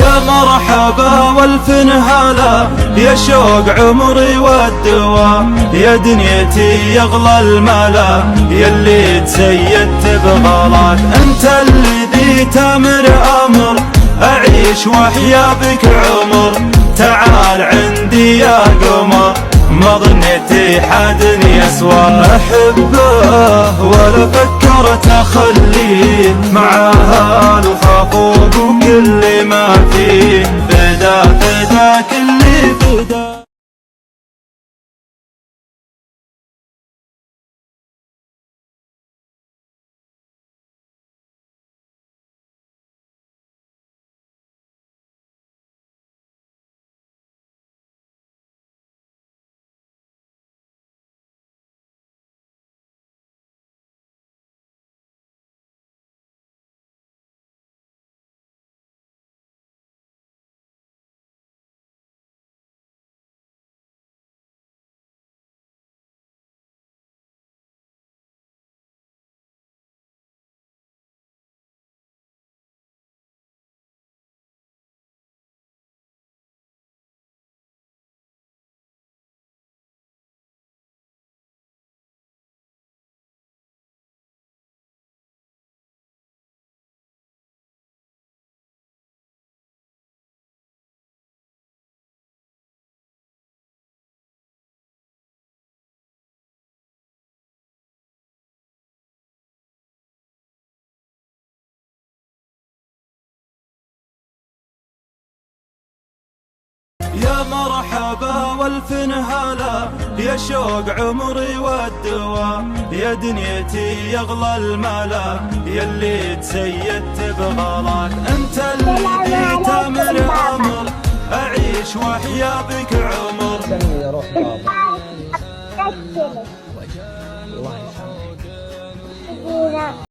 يا مرحبا والف هلا، يا شوق عمري والدواء، يا دنيتي يغلى الملا، يلي تزيدت بغلاك. انت الذي تامر امر، اعيش واحيا بك عمر، تعال عندي يا قمر، ما ظنيتي حد يسوى. احبه ولا فكرت اخليه، معاه الخافوق وكل ما فيه، فدا كل فدا. يا مرحبا والف هلا، يا شوق عمري والدواء، يا دنيتي يغلى الملا، يلي تزيدت بغلاك. انت الذي تامر امر، اعيش واحيا بك عمر. يا روح بابا.